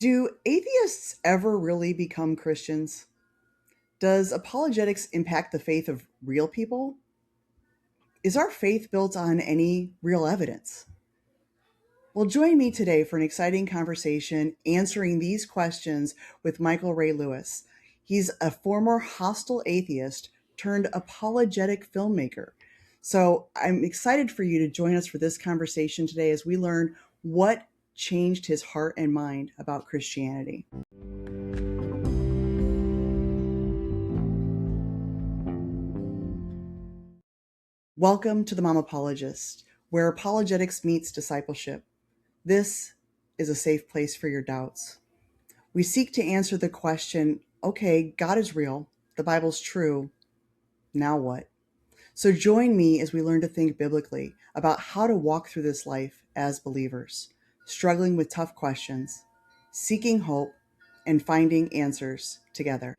Do atheists ever really become Christians? Does apologetics impact the faith of real people? Is our faith built on any real evidence? Well, join me today for an exciting conversation answering these questions with Michael Ray Lewis. He's a former hostile atheist turned apologetic filmmaker. So I'm excited for you to join us for this conversation today as we learn what changed his heart and mind about Christianity. Welcome to the Mom Apologist, where apologetics meets discipleship. This is a safe place for your doubts. We seek to answer the question, okay, God is real, the Bible's true, now what? So join me as we learn to think biblically about how to walk through this life as believers, struggling with tough questions, seeking hope, and finding answers together.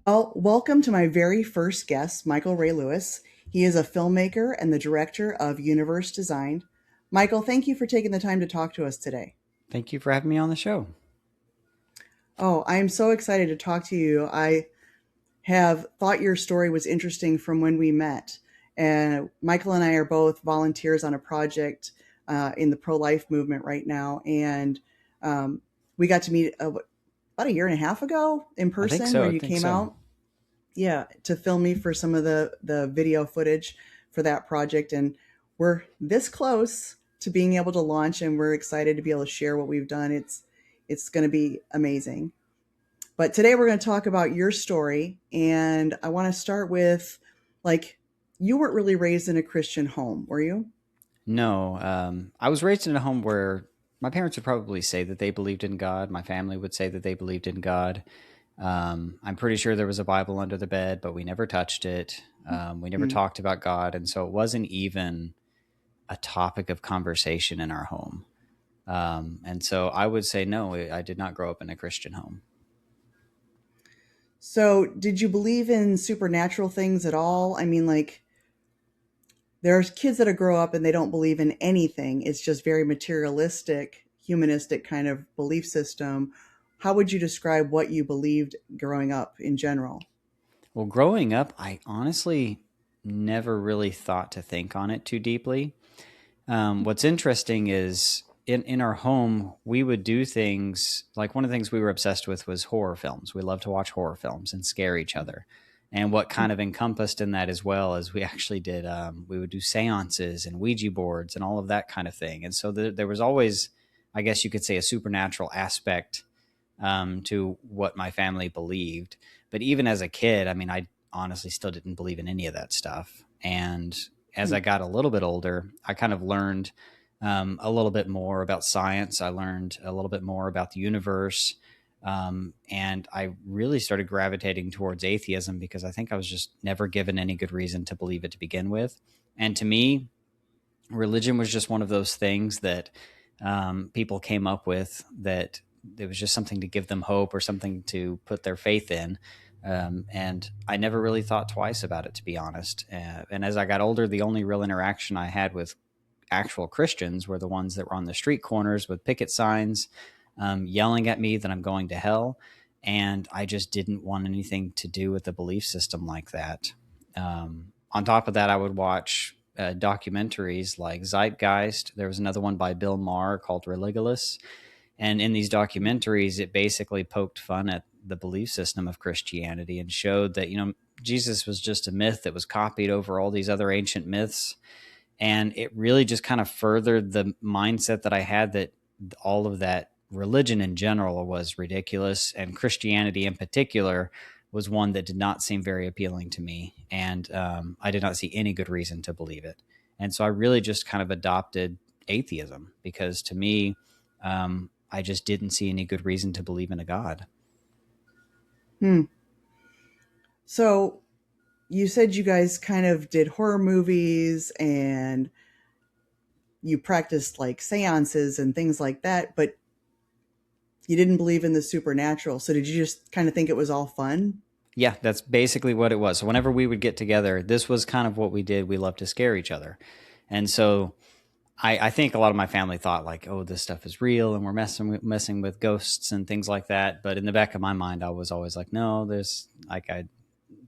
Well, welcome to my very first guest, Michael Ray Lewis. He is a filmmaker and the director of Universe Design. Michael, thank you for taking the time to talk to us today. Thank you for having me on the show. Oh, I am so excited to talk to you. I have thought your story was interesting from when we met. And Michael and I are both volunteers on a project in the pro-life movement right now. And we got to meet about a year and a half ago in person where you came out. Yeah, to film me for some of the video footage for that project. And we're this close to being able to launch, and we're excited to be able to share what we've done. It's going to be amazing. But today we're going to talk about your story, and I want to start with, you weren't really raised in a Christian home, were you? No, I was raised in a home where my parents would probably say that they believed in God. My family would say that they believed in God. I'm pretty sure there was a Bible under the bed, but we never touched it. We never talked about God. And so it wasn't even a topic of conversation in our home. And so I would say, no, I did not grow up in a Christian home. So did you believe in supernatural things at all? I mean, there's kids that grow up and they don't believe in anything. It's just very materialistic, humanistic kind of belief system. How would you describe what you believed growing up in general? Well, growing up, I honestly never really thought to think on it too deeply. What's interesting is in our home, we would do things like one of the things we were obsessed with was horror films. We love to watch horror films and scare each other. And what kind of encompassed in that as well as we actually did, we would do seances and Ouija boards and all of that kind of thing. And so there was always, I guess you could say, a supernatural aspect to what my family believed. But even as a kid, I mean, I honestly still didn't believe in any of that stuff. And as I got a little bit older, I kind of learned a little bit more about science. I learned a little bit more about the universe. And I really started gravitating towards atheism because I think I was just never given any good reason to believe it to begin with. And to me, religion was just one of those things that people came up with that it was just something to give them hope or something to put their faith in. And I never really thought twice about it, to be honest. And as I got older, the only real interaction I had with actual Christians were the ones that were on the street corners with picket signs, yelling at me that I'm going to hell. And I just didn't want anything to do with a belief system like that. On top of that, I would watch documentaries like Zeitgeist. There was another one by Bill Maher called Religulous. And in these documentaries, it basically poked fun at the belief system of Christianity and showed that, Jesus was just a myth that was copied over all these other ancient myths. And it really just kind of furthered the mindset that I had that all of that religion in general was ridiculous. And Christianity in particular was one that did not seem very appealing to me. And I did not see any good reason to believe it. And so I really just kind of adopted atheism because to me, I just didn't see any good reason to believe in a God. So you said you guys kind of did horror movies and you practiced like seances and things like that, but You didn't believe in the supernatural. So did you just kind of think it was all fun? Yeah, that's basically what it was. So whenever we would get together, this was kind of what we did. We loved to scare each other. And so I think a lot of my family thought like, oh, this stuff is real and we're messing with ghosts and things like that. But in the back of my mind, I was always like, no, there's like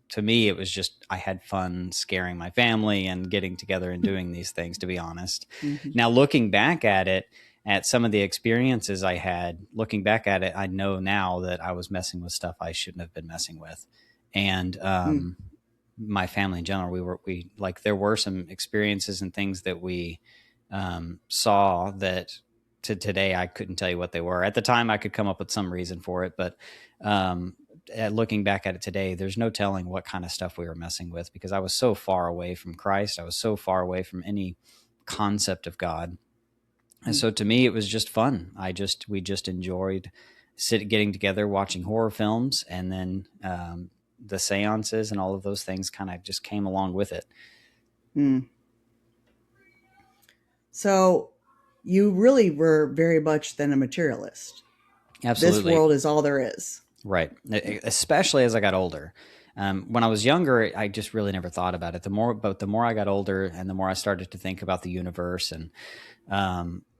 to me, it was just I had fun scaring my family and getting together and doing these things, to be honest. Hmm. Now, looking back at it, at some of the experiences I had, looking back at it, I know now that I was messing with stuff I shouldn't have been messing with. And Mm. my family in general, we like, there were some experiences and things that we saw that to today, I couldn't tell you what they were. At the time, I could come up with some reason for it, but looking back at it today, there's no telling what kind of stuff we were messing with because I was so far away from Christ. I was so far away from any concept of God. And Mm. so to me, it was just fun. We just enjoyed getting together, watching horror films, and then the seances and all of those things kind of just came along with it. Mm. So you really were very much then a materialist. This Absolutely. world is all there is. Right. Especially as I got older. When I was younger, I just really never thought about it. But the more I got older and the more I started to think about the universe, and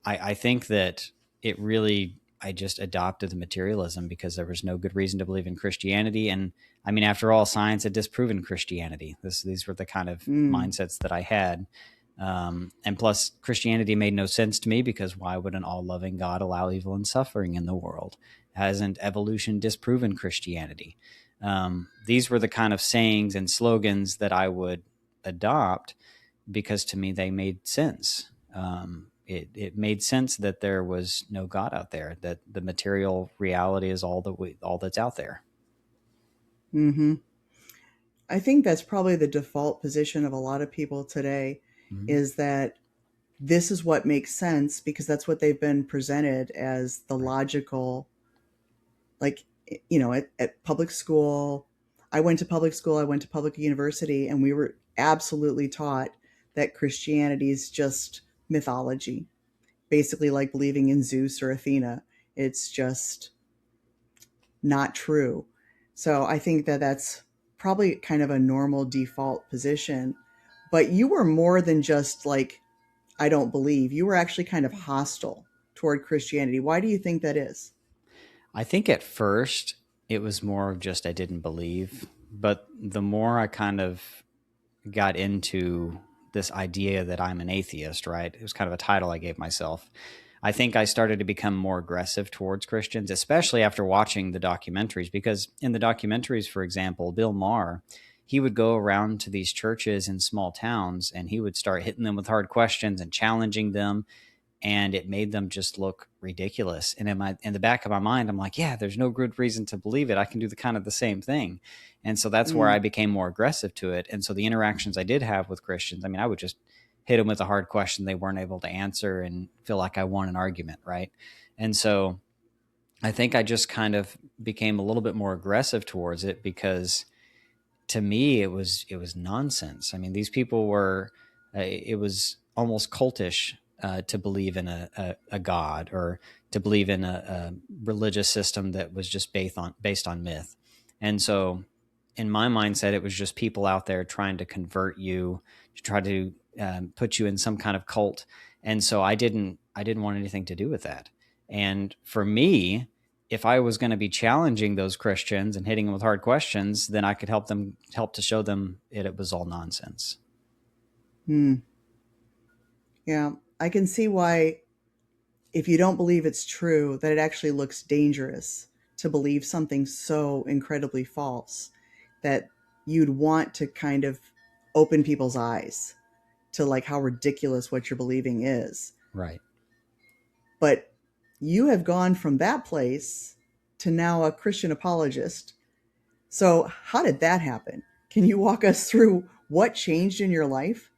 I think that it really, I just adopted the materialism because there was no good reason to believe in Christianity. And I mean, after all, science had disproven Christianity. These were the kind of Mm. mindsets that I had. And plus, Christianity made no sense to me because why would an all loving God allow evil and suffering in the world? Hasn't evolution disproven Christianity? These were the kind of sayings and slogans that I would adopt because to me they made sense. It made sense that there was no God out there, that the material reality is all that's out there. Hmm. I think that's probably the default position of a lot of people today Mm-hmm. is that this is what makes sense because that's what they've been presented as the Right. logical, like, at public school. I went to public school, I went to public university, and we were absolutely taught that Christianity is just mythology, basically like believing in Zeus or Athena. It's just not true. So I think that that's probably kind of a normal default position. But you were more than just like, I don't believe. You were actually kind of hostile toward Christianity. Why do you think that is? I think at first it was more of just I didn't believe, but the more I kind of got into this idea that I'm an atheist, right? It was kind of a title I gave myself. I think I started to become more aggressive towards Christians, especially after watching the documentaries. Because in the documentaries, for example, Bill Maher, he would go around to these churches in small towns and he would start hitting them with hard questions and challenging them, and it made them just look ridiculous. And in the back of my mind, I'm like, yeah, there's no good reason to believe it. I can do the kind of the same thing. And so that's where I Mm. became more aggressive to it. And so the interactions I did have with Christians, I mean, I would just hit them with a hard question they weren't able to answer and feel like I won an argument, right? And so I think I just kind of became a little bit more aggressive towards it because to me it was nonsense. I mean, these people were it was almost cultish to believe in a god or to believe in a religious system that was just based on myth. And so in my mindset it was just people out there trying to convert you, to try to put you in some kind of cult. And so I didn't want anything to do with that. And for me, if I was going to be challenging those Christians and hitting them with hard questions, then I could help to show them it was all nonsense. Mm. Yeah, I can see why, if you don't believe it's true, that it actually looks dangerous to believe something so incredibly false that you'd want to kind of open people's eyes to like how ridiculous what you're believing is. Right. But you have gone from that place to now a Christian apologist. So, how did that happen? Can you walk us through what changed in your life?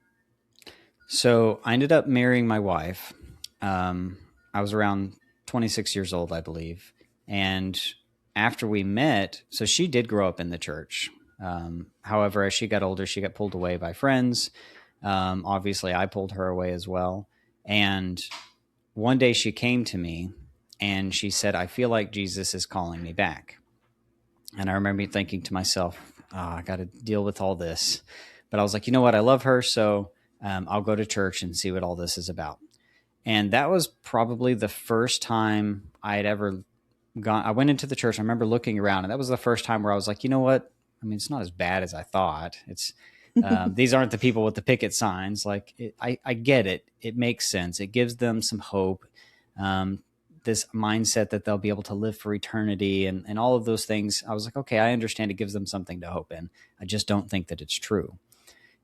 So I ended up marrying my wife. I was around 26 years old, I believe. And after we met, so she did grow up in the church. However, as she got older, she got pulled away by friends. Obviously, I pulled her away as well. And one day she came to me and she said, I feel like Jesus is calling me back. And I remember thinking to myself, oh, I got to deal with all this. But I was like, you know what? I love her. So I'll go to church and see what all this is about. And that was probably the first time I had ever gone. I went into the church. I remember looking around, and that was the first time where I was like, you know what? I mean, it's not as bad as I thought. It's these aren't the people with the picket signs. Like, I get it. It makes sense. It gives them some hope. Um, this mindset that they'll be able to live for eternity and all of those things. I was like, okay, I understand. It gives them something to hope in. I just don't think that it's true.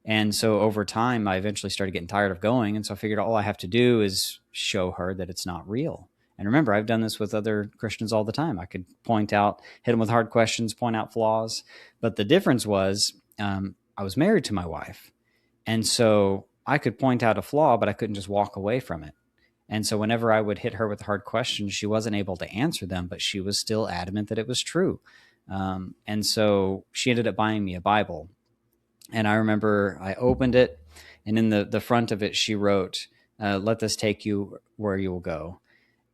And so over time, I eventually started getting tired of going. And so I figured all I have to do is show her that it's not real. And remember, I've done this with other Christians all the time. I could point out, hit them with hard questions, point out flaws. But the difference was I was married to my wife. And so I could point out a flaw, but I couldn't just walk away from it. And so whenever I would hit her with hard questions, she wasn't able to answer them, but she was still adamant that it was true. And so she ended up buying me a Bible. And I remember I opened it, and in the front of it, she wrote, let this take you where you will go.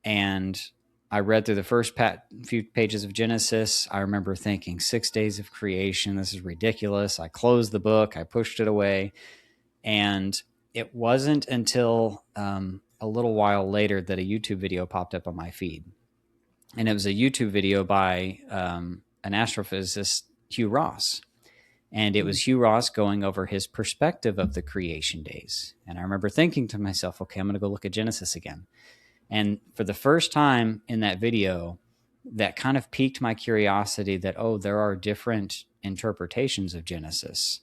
And I read through the first few pages of Genesis. I remember thinking, 6 days of creation, this is ridiculous. I closed the book, I pushed it away. And it wasn't until a little while later that a YouTube video popped up on my feed. And it was a YouTube video by an astrophysicist, Hugh Ross. And it was Hugh Ross going over his perspective of the creation days. And I remember thinking to myself, okay, I'm going to go look at Genesis again. And for the first time in that video, that kind of piqued my curiosity that, oh, there are different interpretations of Genesis.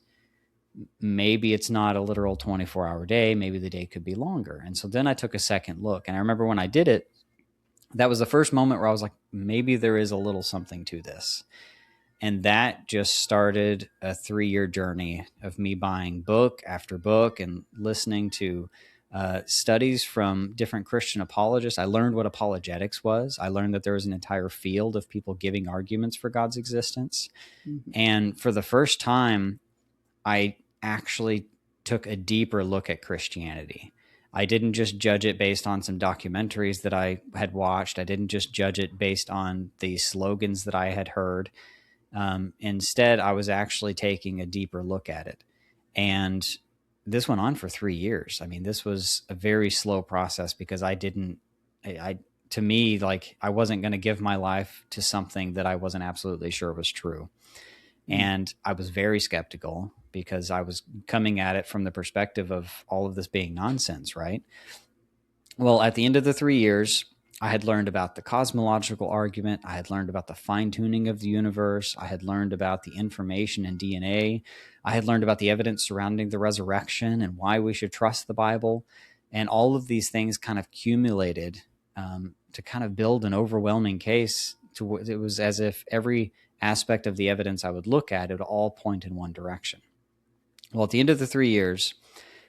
Maybe it's not a literal 24-hour day. Maybe the day could be longer. And so then I took a second look. And I remember when I did it, that was the first moment where I was like, maybe there is a little something to this. And that just started a 3-year journey of me buying book after book and listening to studies from different Christian apologists. I learned what apologetics was. I learned that there was an entire field of people giving arguments for God's existence. Mm-hmm. And for the first time, I actually took a deeper look at Christianity. I didn't just judge it based on some documentaries that I had watched. I didn't just judge it based on the slogans that I had heard. Instead, I was actually taking a deeper look at it. And this went on for 3 years. I mean, this was a very slow process because to me, like, I wasn't going to give my life to something that I wasn't absolutely sure was true. And I was very skeptical because I was coming at it from the perspective of all of this being nonsense, right? Well, at the end of the 3 years, I had learned about the cosmological argument. I had learned about the fine-tuning of the universe. I had learned about the information in DNA. I had learned about the evidence surrounding the resurrection and why we should trust the Bible. And all of these things kind of accumulated to kind of build an overwhelming case. It was as if every aspect of the evidence I would look at, it would all point in one direction. Well, at the end of the 3 years,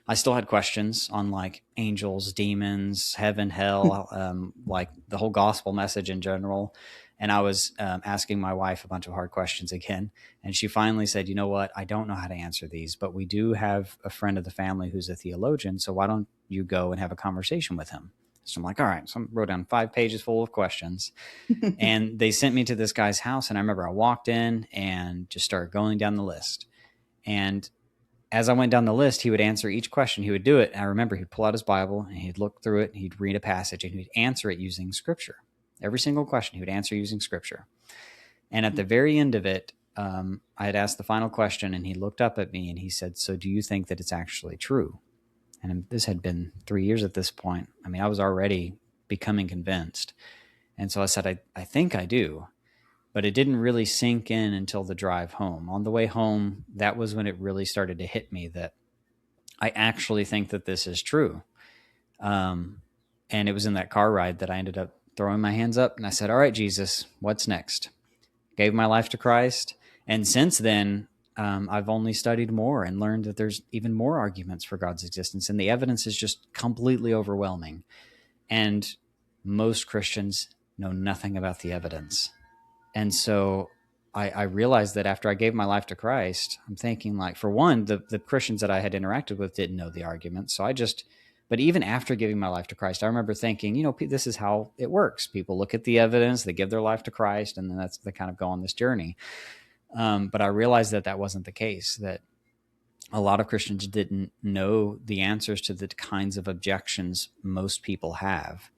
I still had questions on like angels, demons, heaven, hell, like the whole gospel message in general. And I was asking my wife a bunch of hard questions again. And she finally said, you know what? I don't know how to answer these, but we do have a friend of the family who's a theologian. So why don't you go and have a conversation with him? So I'm like, all right. So I wrote down 5 pages full of questions. And they sent me to this guy's house. And I remember I walked in and just started going down the list. And as I went down the list, he would answer each question. He would do it. And I remember he'd pull out his Bible and he'd look through it and he'd read a passage and he'd answer it using scripture. Every single question he would answer using scripture. And at the very end of it, I had asked the final question and he looked up at me and he said, so do you think that it's actually true? And this had been 3 years at this point. I mean, I was already becoming convinced. And so I said, I think I do. But it didn't really sink in until the drive home. On the way home, that was when it really started to hit me that I actually think that this is true. And it was in that car ride that I ended up throwing my hands up and I said, all right, Jesus, what's next? Gave my life to Christ. And since then, I've only studied more and learned that there's even more arguments for God's existence. And the evidence is just completely overwhelming. And most Christians know nothing about the evidence. And so I realized that after I gave my life to Christ, I'm thinking like, for one, the Christians that I had interacted with didn't know the argument. So I just But even after giving my life to Christ, I remember thinking, this is how it works. People look at the evidence, they give their life to Christ, and then they kind of go on this journey. But I realized that wasn't the case, that a lot of Christians didn't know the answers to the kinds of objections most people have.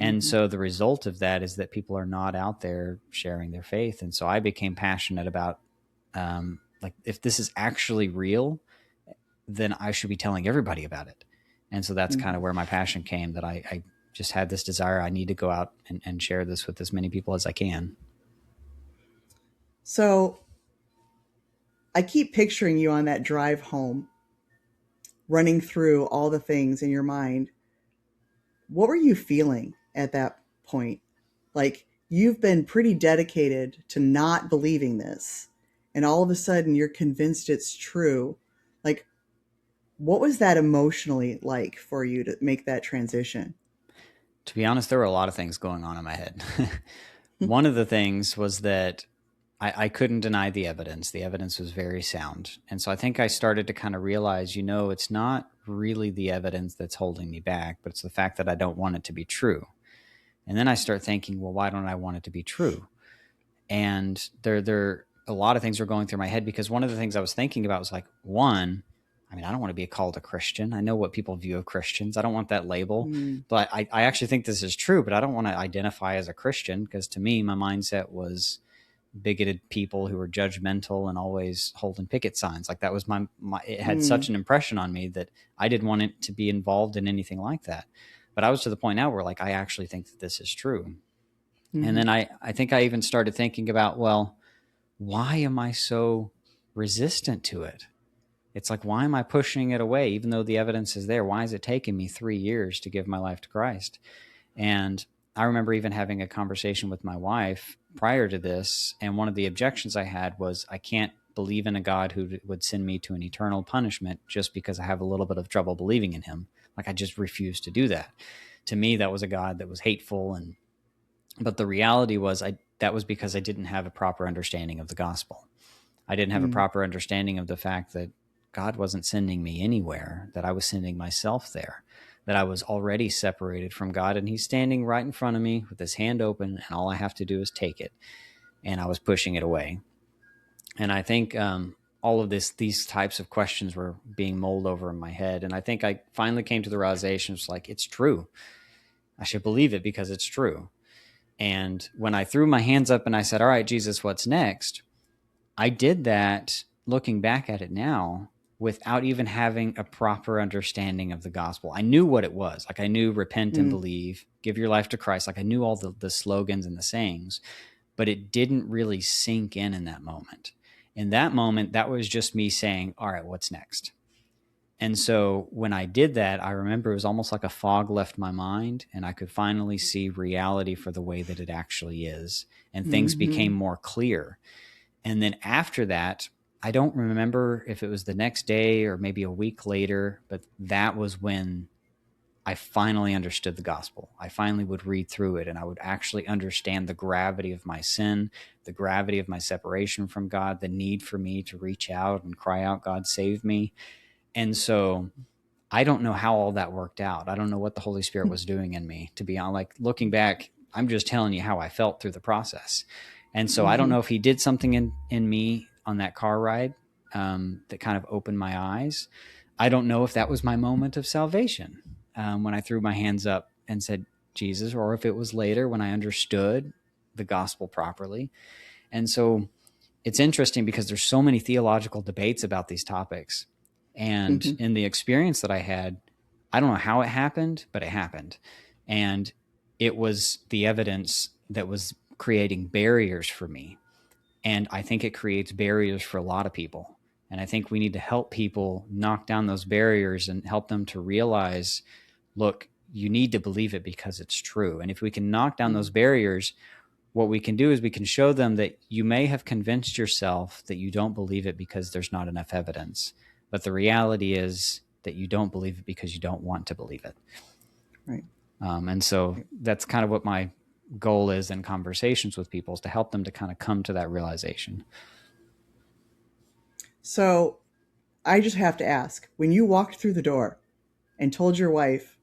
And Mm-hmm. so the result of that is that people are not out there sharing their faith. And so I became passionate about, like, if this is actually real, then I should be telling everybody about it. And so that's kind Mm-hmm. of where my passion came, that I just had this desire. I need to go out and share this with as many people as I can. So I keep picturing you on that drive home, running through all the things in your mind. What were you feeling at that point? Like, you've been pretty dedicated to not believing this, and all of a sudden you're convinced it's true. Like, what was that emotionally like for you to make that transition? To be honest, there were a lot of things going on in my head. One of the things was that I couldn't deny the evidence. The evidence was very sound. And so I think I started to kind of realize, it's not really the evidence that's holding me back, but it's the fact that I don't want it to be true. And then I start thinking, well, why don't I want it to be true? And there a lot of things were going through my head, because one of the things I was thinking about was like, one, I mean, I don't want to be called a Christian. I know what people view of Christians. I don't want that label, Mm, but I actually think this is true, but I don't want to identify as a Christian, because to me, my mindset was bigoted people who were judgmental and always holding picket signs. Like, that was it had such mm, an impression on me that I didn't want it to be involved in anything like that. But I was to the point now where, like, I actually think that this is true. And mm-hmm, then I think I even started thinking about, well, why am I so resistant to it? It's like, why am I pushing it away? Even though the evidence is there, why is it taking me 3 years to give my life to Christ? And I remember even having a conversation with my wife prior to this. And one of the objections I had was, I can't believe in a God who would send me to an eternal punishment just because I have a little bit of trouble believing in him. Like, I just refuse to do that. To me, that was a God that was hateful. But the reality was, that was because I didn't have a proper understanding of the gospel. I didn't have a mm, proper understanding of the fact that God wasn't sending me anywhere, that I was sending myself there, that I was already separated from God, and he's standing right in front of me with his hand open, and all I have to do is take it. And I was pushing it away. And I think all of these types of questions were being mulled over in my head. And I think I finally came to the realization, it's like, it's true. I should believe it because it's true. And when I threw my hands up and I said, all right, Jesus, what's next? I did that, looking back at it now, without even having a proper understanding of the gospel. I knew what it was. Like, I knew repent and mm, believe, give your life to Christ. Like, I knew all the slogans and the sayings, but it didn't really sink in that moment. In that moment, that was just me saying, all right, what's next? And so when I did that, I remember it was almost like a fog left my mind, and I could finally see reality for the way that it actually is. And things mm-hmm, became more clear. And then after that, I don't remember if it was the next day or maybe a week later, but that was when I finally understood the gospel. I finally would read through it, and I would actually understand the gravity of my sin, the gravity of my separation from God, the need for me to reach out and cry out, God, save me. And so I don't know how all that worked out. I don't know what the Holy Spirit was doing in me, to be honest. Like, looking back, I'm just telling you how I felt through the process. And so I don't mm-hmm, know if he did something in me on that car ride that kind of opened my eyes. I don't know if that was my moment of salvation, when I threw my hands up and said, Jesus, or if it was later when I understood the gospel properly. And so it's interesting because there's so many theological debates about these topics. And mm-hmm, in the experience that I had, I don't know how it happened, but it happened. And it was the evidence that was creating barriers for me. And I think it creates barriers for a lot of people. And I think we need to help people knock down those barriers and help them to realize, look, you need to believe it because it's true. And if we can knock down those mm. barriers, what we can do is we can show them that you may have convinced yourself that you don't believe it because there's not enough evidence. But the reality is that you don't believe it because you don't want to believe it. Right. And so that's kind of what my goal is in conversations with people, is to help them to kind of come to that realization. So I just have to ask, when you walked through the door, and told your wife,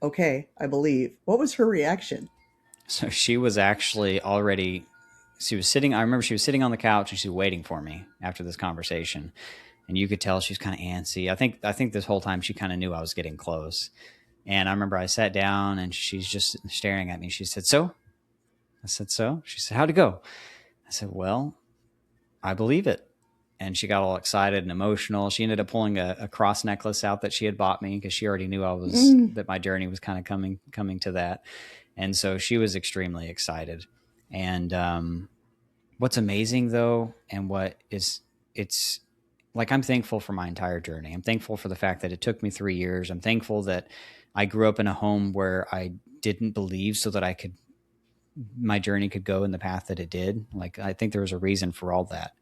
okay, I believe, what was her reaction? So she was actually already, she was sitting, I remember she was sitting on the couch and she was waiting for me after this conversation. And you could tell she was kind of antsy. I think this whole time she kind of knew I was getting close. And I remember I sat down and she's just staring at me. She said, "So?" I said, "So?" She said, "How'd it go?" I said, "Well, I believe it." And she got all excited and emotional. She ended up pulling a cross necklace out that she had bought me because she already knew Mm, that my journey was kind of coming to that. And so she was extremely excited. And what's amazing though, and what is, it's like, I'm thankful for my entire journey. I'm thankful for the fact that it took me 3 years. I'm thankful that I grew up in a home where I didn't believe so that my journey could go in the path that it did. Like, I think there was a reason for all that.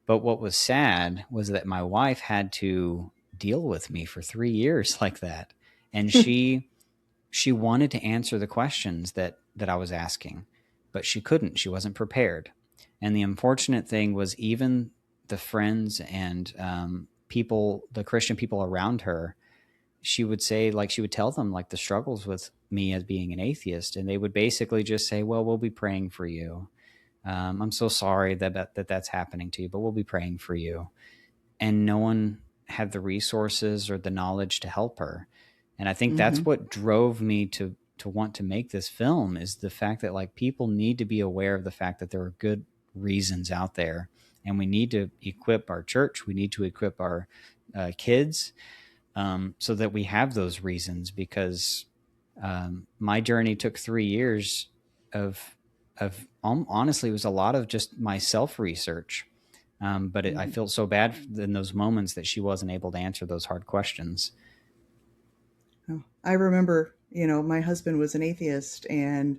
But what was sad was that my wife had to deal with me for 3 years like that. And she wanted to answer the questions that I was asking, but she couldn't. She wasn't prepared. And the unfortunate thing was, even the friends and people, the Christian people around her, she would say, like, she would tell them like the struggles with me as being an atheist, and they would basically just say, "Well, we'll be praying for you. I'm so sorry that's happening to you, but we'll be praying for you." And no one had the resources or the knowledge to help her. And I think mm-hmm, that's what drove me to want to make this film, is the fact that, like, people need to be aware of the fact that there are good reasons out there, and we need to equip our church, we need to equip our kids, so that we have those reasons. Because my journey took 3 years of honestly, it was a lot of just my self research. But I mm-hmm. felt so bad in those moments that she wasn't able to answer those hard questions. Oh, I remember, my husband was an atheist and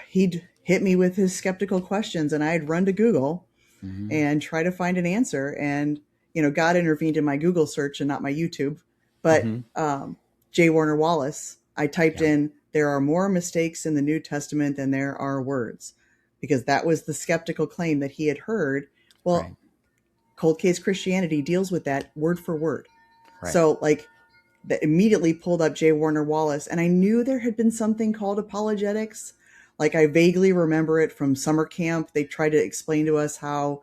he'd hit me with his skeptical questions, and I'd run to Google Mm-hmm. and try to find an answer. And, God intervened in my Google search and not my YouTube. But Mm-hmm. J. Warner Wallace, I typed Yeah. in, there are more mistakes in the New Testament than there are words, because that was the skeptical claim that he had heard. Well, Right. Cold Case Christianity deals with that word for word. Right. So, like, that immediately pulled up J. Warner Wallace, and I knew there had been something called apologetics. Like, I vaguely remember it from summer camp. They tried to explain to us how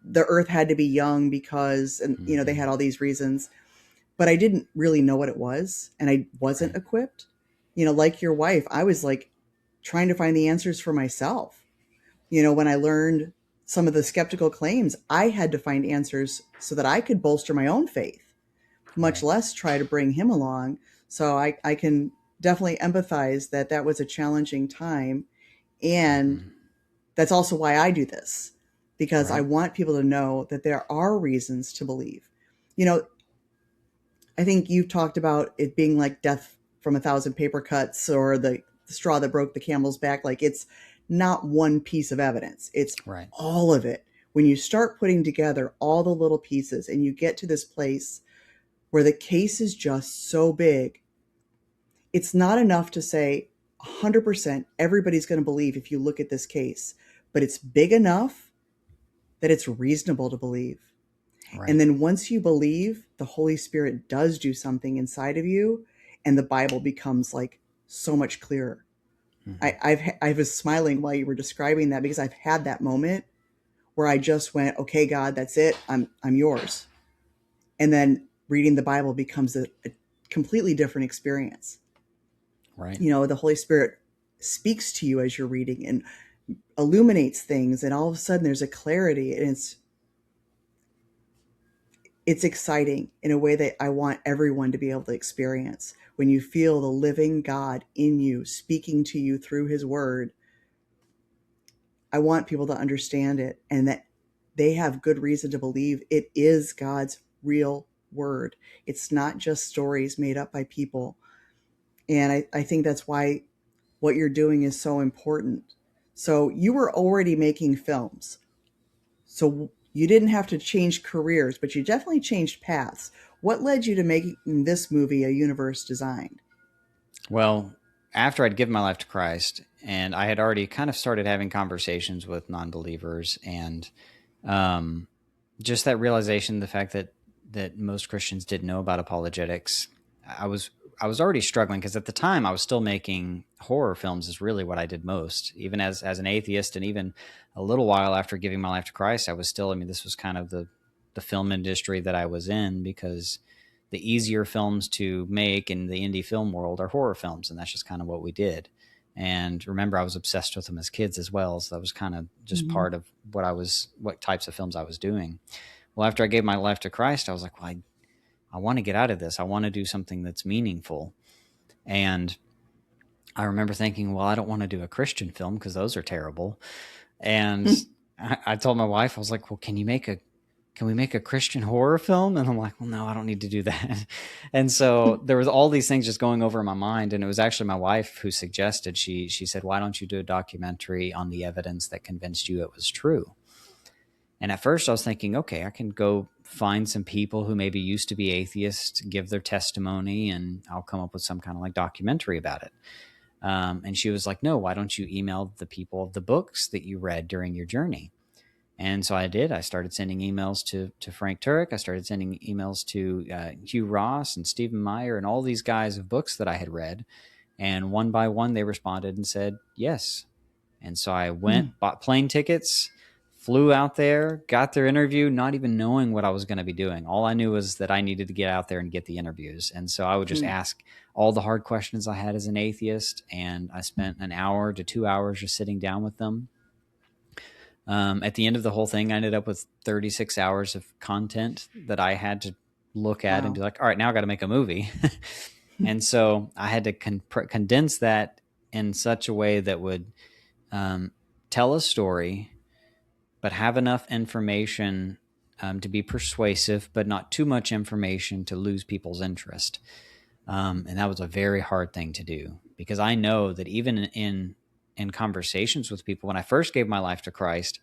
the earth had to be young because, and they Mm-hmm. had all these reasons, but I didn't really know what it was, and I wasn't Right. equipped. Like your wife, I was like trying to find the answers for myself. When I learned some of the skeptical claims, I had to find answers so that I could bolster my own faith, much Right. less try to bring him along. So I can definitely empathize that that was a challenging time. And Mm-hmm. that's also why I do this, because I Right. want people to know that there are reasons to believe. You know, I think you've talked about it being like death from a thousand paper cuts, or the straw that broke the camel's back. Like, it's not one piece of evidence, it's Right. all of it. When you start putting together all the little pieces and you get to this place where the case is just so big, it's not enough to say 100% everybody's going to believe if you look at this case, but it's big enough that it's reasonable to believe. And Right. then once you believe, the Holy Spirit does do something inside of you, and the Bible becomes like so much clearer. Mm-hmm. I was smiling while you were describing that, because I've had that moment where I just went, "Okay, God, that's it. I'm yours." And then reading the Bible becomes a completely different experience. Right. The Holy Spirit speaks to you as you're reading and illuminates things, and all of a sudden there's a clarity, and it's exciting in a way that I want everyone to be able to experience. When you feel the living God in you speaking to you through his word, I want people to understand it, and that they have good reason to believe it is God's real word. It's not just stories made up by people. And I think that's why what you're doing is so important. So you were already making films. So you didn't have to change careers, but you definitely changed paths. What led you to making this movie a universe designed? Well, after I'd given my life to Christ, and I had already kind of started having conversations with non-believers, and um, just that realization, the fact that that most Christians didn't know about apologetics. I was I was already struggling because at the time I was still making horror films is really what I did most. Even as an atheist, and even a little while after giving my life to Christ, I was still. I mean, this was kind of the film industry that I was in, because the easier films to make in the indie film world are horror films, and that's just kind of what we did. And remember, I was obsessed with them as kids as well, so that was kind of just Mhm. part of what types of films I was doing. Well, after I gave my life to Christ, I was like, well, I want to get out of this. I want to do something that's meaningful. And I remember thinking, well, I don't want to do a Christian film because those are terrible. And I told my wife, I was like, well, can we make a Christian horror film? And I'm like, well, no, I don't need to do that. And so there was all these things just going over in my mind. And it was actually my wife who suggested, she said, why don't you do a documentary on the evidence that convinced you it was true? And at first I was thinking, okay, I can go find some people who maybe used to be atheists, give their testimony, and I'll come up with some kind of like documentary about it. And she was like, no, why don't you email the people of the books that you read during your journey? And so I did. I started sending emails to Frank Turek. I started sending emails to Hugh Ross and Stephen Meyer and all these guys of books that I had read. And one by one, they responded and said yes. And so I went, bought plane tickets, flew out there, got their interview, not even knowing what I was going to be doing. All I knew was that I needed to get out there and get the interviews. And so I would just ask all the hard questions I had as an atheist. And I spent an hour to 2 hours just sitting down with them. At the end of the whole thing, I ended up with 36 hours of content that I had to look at and Wow. be like, all right, now I got to make a movie. And so I had to condense that in such a way that would tell a story, but have enough information to be persuasive, but not too much information to lose people's interest. And that was a very hard thing to do, because I know that even in conversations with people, when I first gave my life to Christ,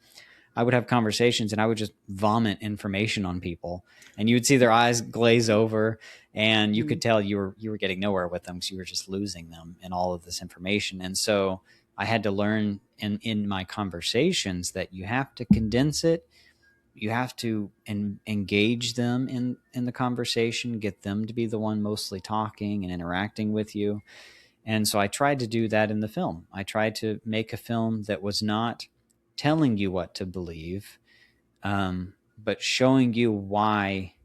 I would have conversations and I would just vomit information on people, and you would see their eyes glaze over, and you could tell you were getting nowhere with them because you were just losing them in all of this information. And so I had to learn in my conversations that you have to condense it. You have to engage them in the conversation, get them to be the one mostly talking and interacting with you. And so I tried to do that in the film. I tried to make a film that was not telling you what to believe, but showing you why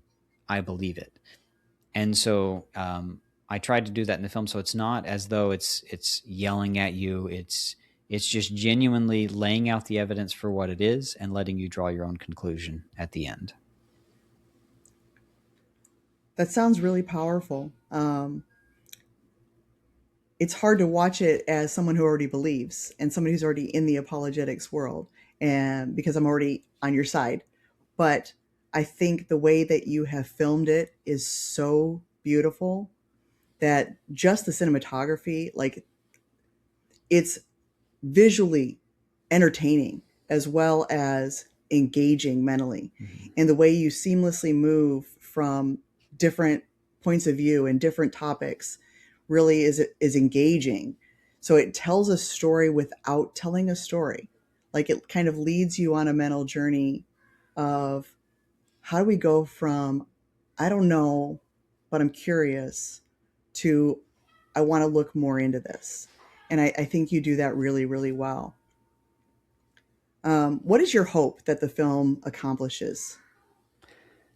I believe it. And so I tried to do that in the film. So it's not as though it's yelling at you. It's just genuinely laying out the evidence for what it is and letting you draw your own conclusion at the end. That sounds really powerful. It's hard to watch it as someone who already believes and somebody who's already in the apologetics world, and because I'm already on your side. But I think the way that you have filmed it is so beautiful that just the cinematography, like, it's visually entertaining as well as engaging mentally. Mm-hmm. And the way you seamlessly move from different points of view and different topics really is engaging. So it tells a story without telling a story. Like, it kind of leads you on a mental journey of, how do we go from I don't know, but I'm curious, to I want to look more into this. And I think you do that really, really well. What is your hope that the film accomplishes?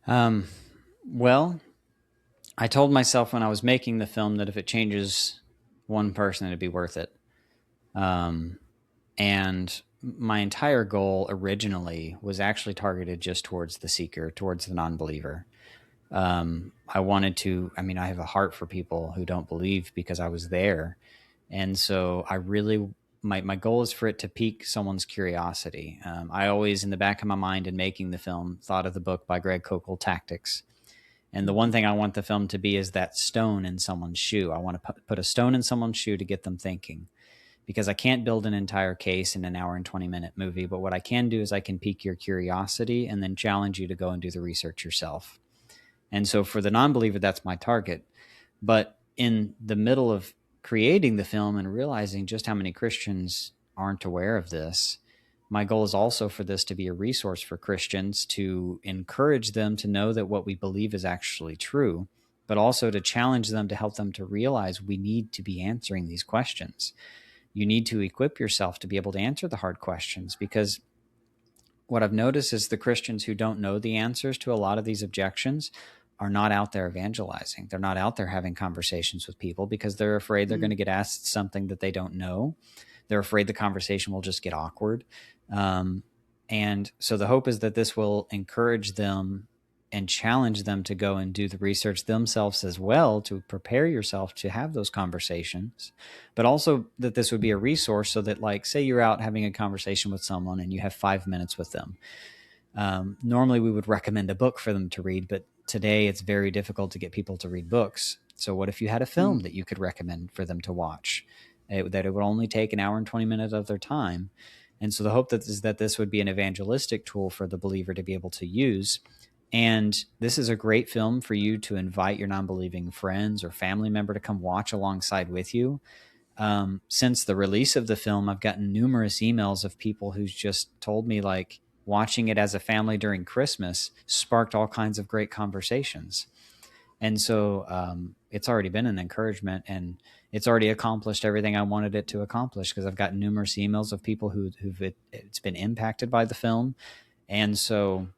Um, well, I told myself when I was making the film that if it changes one person, it'd be worth it. Um, and my entire goal originally was actually targeted just towards the seeker, towards the non-believer. I wanted to, I mean, I have a heart for people who don't believe because I was there. And so I really, my goal is for it to pique someone's curiosity. I always, in the back of my mind in making the film, thought of the book by Greg Koukl, Tactics. And the one thing I want the film to be is that stone in someone's shoe. I want to put a stone in someone's shoe to get them thinking, because I can't build an entire case in an hour and 20-minute movie. But what I can do is I can pique your curiosity and then challenge you to go and do the research yourself. And so for the non-believer, that's my target. But in the middle of creating the film and realizing just how many Christians aren't aware of this, my goal is also for this to be a resource for Christians to encourage them to know that what we believe is actually true, but also to challenge them to help them to realize we need to be answering these questions. You need to equip yourself to be able to answer the hard questions, because what I've noticed is the Christians who don't know the answers to a lot of these objections are not out there evangelizing. They're not out there having conversations with people because they're afraid they're going to get asked something that they don't know. They're afraid the conversation will just get awkward. And so the hope is that this will encourage them and challenge them to go and do the research themselves as well, to prepare yourself to have those conversations, but also that this would be a resource so that, like, say you're out having a conversation with someone and you have 5 minutes with them. Normally we would recommend a book for them to read, but today it's very difficult to get people to read books. So what if you had a film that you could recommend for them to watch, that it would only take an hour and 20 minutes of their time? And so the hope is that this would be an evangelistic tool for the believer to be able to use. And this is a great film for you to invite your non-believing friends or family member to come watch alongside with you. Since the release of the film, I've gotten numerous emails of people who's just told me, like, watching it as a family during Christmas sparked all kinds of great conversations. And so it's already been an encouragement, and it's already accomplished everything I wanted it to accomplish, because I've gotten numerous emails of people it's been impacted by the film. And so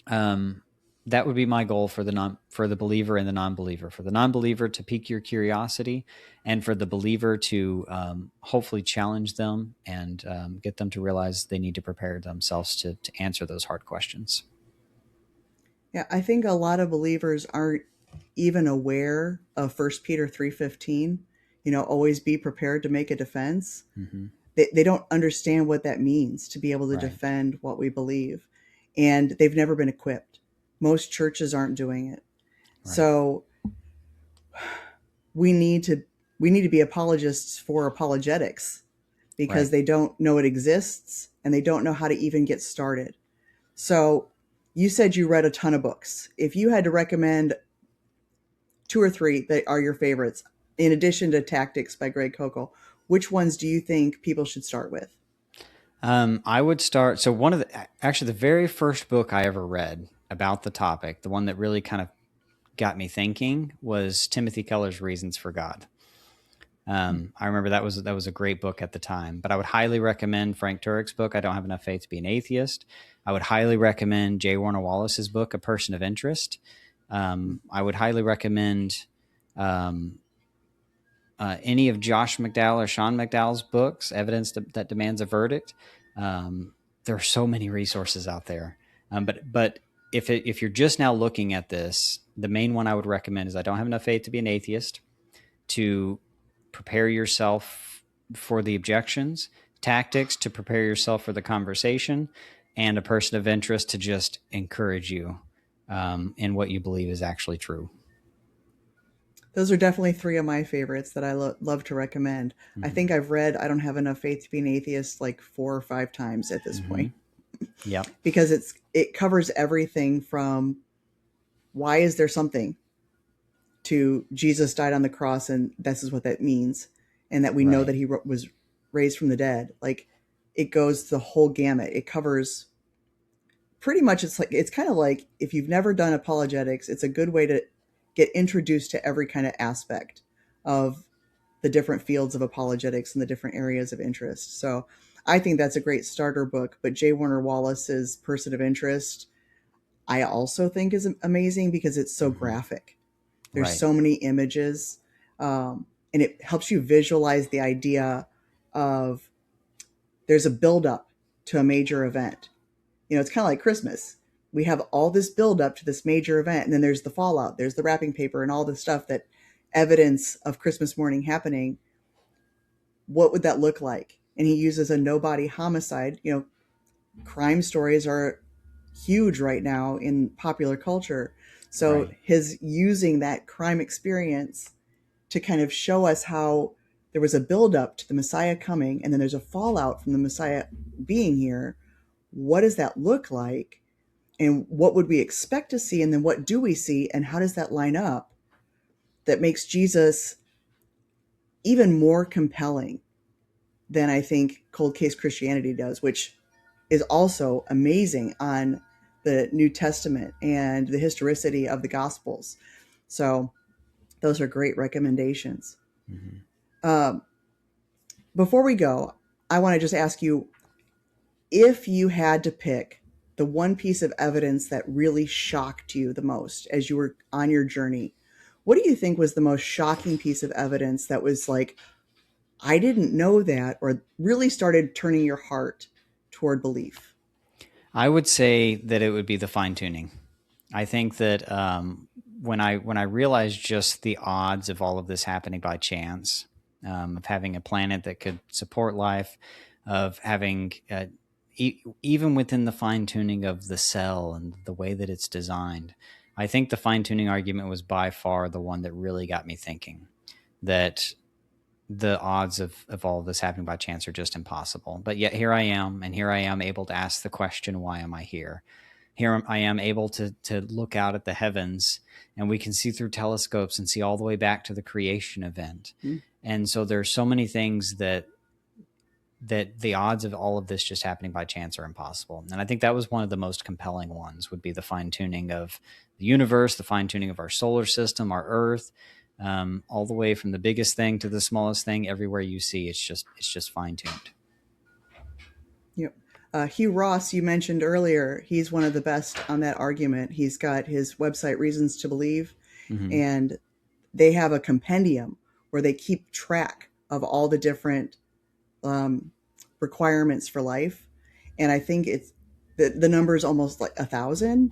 that would be my goal for the believer and the non-believer. For the non-believer to pique your curiosity, and for the believer to hopefully challenge them and get them to realize they need to prepare themselves to answer those hard questions. Yeah, I think a lot of believers aren't even aware of 1 Peter 3:15. Always be prepared to make a defense. Mm-hmm. They don't understand what that means to be able to Right. defend what we believe, and they've never been equipped. Most churches aren't doing it. Right. So we need to be apologists for apologetics, because Right. they don't know it exists and they don't know how to even get started. So you said you read a ton of books. If you had to recommend 2 or 3 that are your favorites, in addition to Tactics by Greg Koukl, which ones do you think people should start with? I would start. So the very first book I ever read about the topic, the one that really kind of got me thinking, was Timothy Keller's Reasons for God. I remember that was a great book at the time, but I would highly recommend Frank Turek's book, I Don't Have Enough Faith to Be an Atheist. I would highly recommend J. Warner Wallace's book, A Person of Interest. I would highly recommend any of Josh McDowell or Sean McDowell's books, Evidence That Demands a Verdict. There are so many resources out there. But if you're just now looking at this, the main one I would recommend is I Don't Have Enough Faith to Be an Atheist, to prepare yourself for the objections, Tactics to prepare yourself for the conversation, and A Person of Interest to just encourage you in what you believe is actually true. Those are definitely 3 of my favorites that I love to recommend. Mm-hmm. I think I've read I Don't Have Enough Faith to Be an Atheist like 4 or 5 times at this point. Yeah. Because it covers everything from why is there something, to Jesus died on the cross and this is what that means, and that we know that he was raised from the dead. Like, it goes the whole gamut. It covers pretty much, it's kind of like, if you've never done apologetics, it's a good way to get introduced to every kind of aspect of the different fields of apologetics and the different areas of interest. So I think that's a great starter book. But J. Warner Wallace's Person of Interest, I also think is amazing, because it's so graphic. There's so many images, and it helps you visualize the idea of there's a buildup to a major event. It's kind of like Christmas. We have all this buildup to this major event, and then there's the fallout. There's the wrapping paper and all the stuff, that evidence of Christmas morning happening. What would that look like? And he uses a no-body homicide. Crime stories are huge right now in popular culture. So his using that crime experience to kind of show us how there was a buildup to the Messiah coming, and then there's a fallout from the Messiah being here. What does that look like? And what would we expect to see? And then what do we see? And how does that line up? That makes Jesus even more compelling than I think Cold Case Christianity does, which is also amazing on the New Testament and the historicity of the Gospels. So those are great recommendations. Mm-hmm. Um, Before we go, I want to just ask you, if you had to pick the one piece of evidence that really shocked you the most as you were on your journey, what do you think was the most shocking piece of evidence that was like, I didn't know that, or really started turning your heart toward belief? I would say that it would be the fine tuning. I think that when I realized just the odds of all of this happening by chance, of having a planet that could support life, of having even within the fine tuning of the cell and the way that it's designed, I think the fine tuning argument was by far the one that really got me thinking that the odds of all of this happening by chance are just impossible. But yet here I am, and here I am able to ask the question, why am I here? Here I am able to look out at the heavens, and we can see through telescopes and see all the way back to the creation event. Mm. And so there's so many things that the odds of all of this just happening by chance are impossible. And I think that was one of the most compelling ones, would be the fine tuning of the universe, the fine tuning of our solar system, our Earth, all the way from the biggest thing to the smallest thing. Everywhere you see, it's just fine tuned. Yep. Hugh Ross, you mentioned earlier, he's one of the best on that argument. He's got his website, Reasons to Believe, Mm-hmm. and they have a compendium where they keep track of all the different um, requirements for life. And I think it's the number is almost like 1,000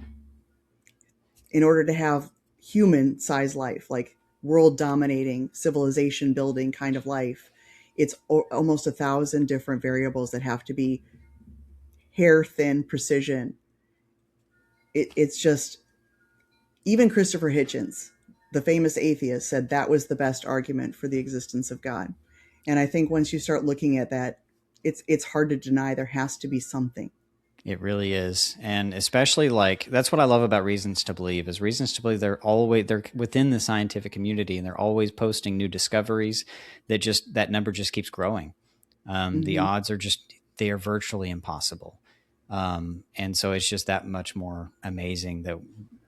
in order to have human size life, like world dominating, civilization building kind of life. It's almost 1,000 different variables that have to be hair thin precision. It's just, even Christopher Hitchens, the famous atheist, said that was the best argument for the existence of God. And I think once you start looking at that, it's hard to deny there has to be something. It really is. And especially, like, that's what I love about Reasons to Believe, is Reasons to Believe, they're within the scientific community, and they're always posting new discoveries that number just keeps growing. The Mm-hmm. odds are they are virtually impossible. And so it's just that much more amazing that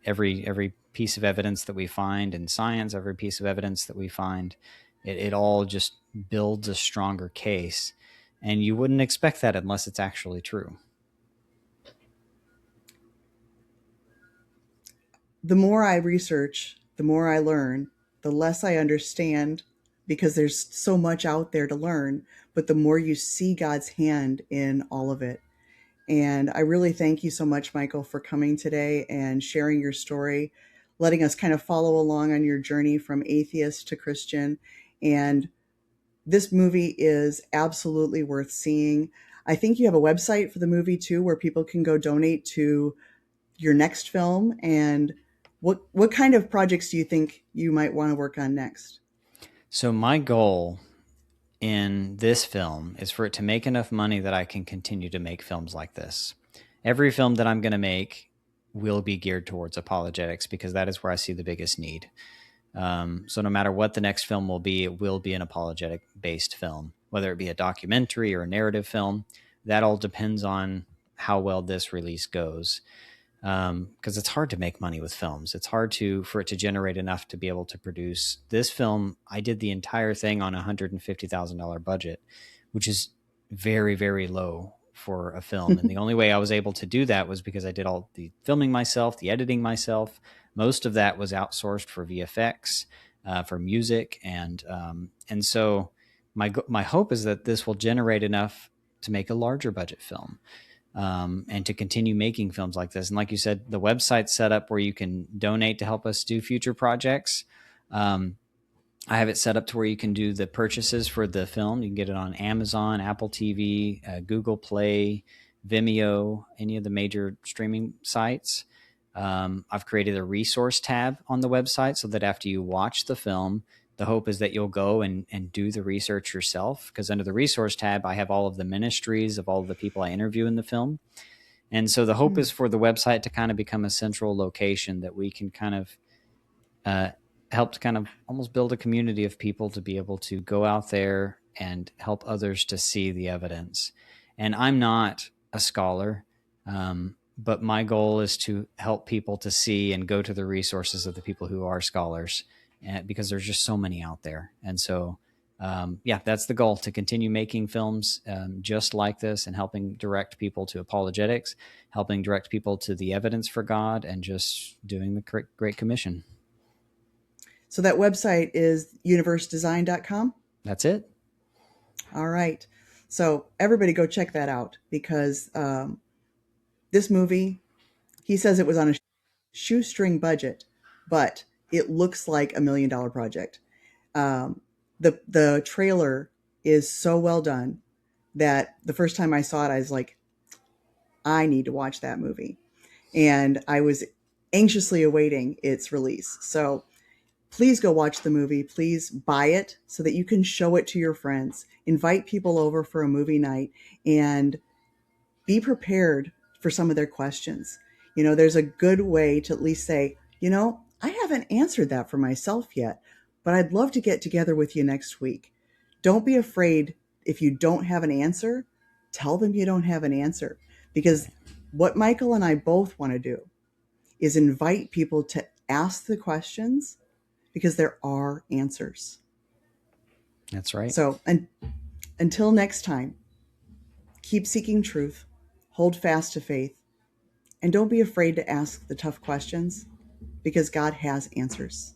every piece of evidence that we find in science, every piece of evidence that we find, it all just builds a stronger case. And you wouldn't expect that unless it's actually true. The more I research, the more I learn, the less I understand because there's so much out there to learn, but the more you see God's hand in all of it. And I really thank you so much, Michael, for coming today and sharing your story, letting us kind of follow along on your journey from atheist to Christian. And this movie is absolutely worth seeing. I think you have a website for the movie too, where people can go donate to your next film. And what kind of projects do you think you might want to work on next? So my goal in this film is for it to make enough money that I can continue to make films like this. Every film that I'm going to make will be geared towards apologetics because that is where I see the biggest need. So no matter what the next film will be, it will be an apologetic based film, whether it be a documentary or a narrative film. That all depends on how well this release goes. Because it's hard to make money with films. It's hard for it to generate enough to be able to produce this film. I did the entire thing on $150,000 budget, which is very, very low for a film. And the only way I was able to do that was because I did all the filming myself, the editing myself. Most of that was outsourced for VFX, for music, and so my hope is that this will generate enough to make a larger budget film. And to continue making films like this. And like you said, the website's set up where you can donate to help us do future projects. I have it set up to where you can do the purchases for the film. You can get it on Amazon, Apple TV, Google Play, Vimeo, any of the major streaming sites. I've created a resource tab on the website so that after you watch the film, the hope is that you'll go and do the research yourself, because under the resource tab, I have all of the ministries of all of the people I interview in the film. And so the hope is for the website to kind of become a central location that we can kind of help to kind of almost build a community of people to be able to go out there and help others to see the evidence. And I'm not a scholar. But my goal is to help people to see and go to the resources of the people who are scholars, because there's just so many out there. And so, yeah, that's the goal, to continue making films just like this, and helping direct people to apologetics, helping direct people to the evidence for God, and just doing the Great Commission. So that website is universedesign.com. That's it. All right. So everybody go check that out, because this movie, he says it was on a shoestring budget, but it looks like $1 million project. The trailer is so well done that the first time I saw it, I was like, I need to watch that movie. And I was anxiously awaiting its release. So please go watch the movie. Please buy it so that you can show it to your friends. Invite people over for a movie night and be prepared for some of their questions. There's a good way to at least say, I haven't answered that for myself yet, but I'd love to get together with you next week. Don't be afraid. If you don't have an answer, tell them you don't have an answer, because what Michael and I both want to do is invite people to ask the questions, because there are answers. That's right. So, until next time, keep seeking truth, hold fast to faith, and don't be afraid to ask the tough questions, because God has answers.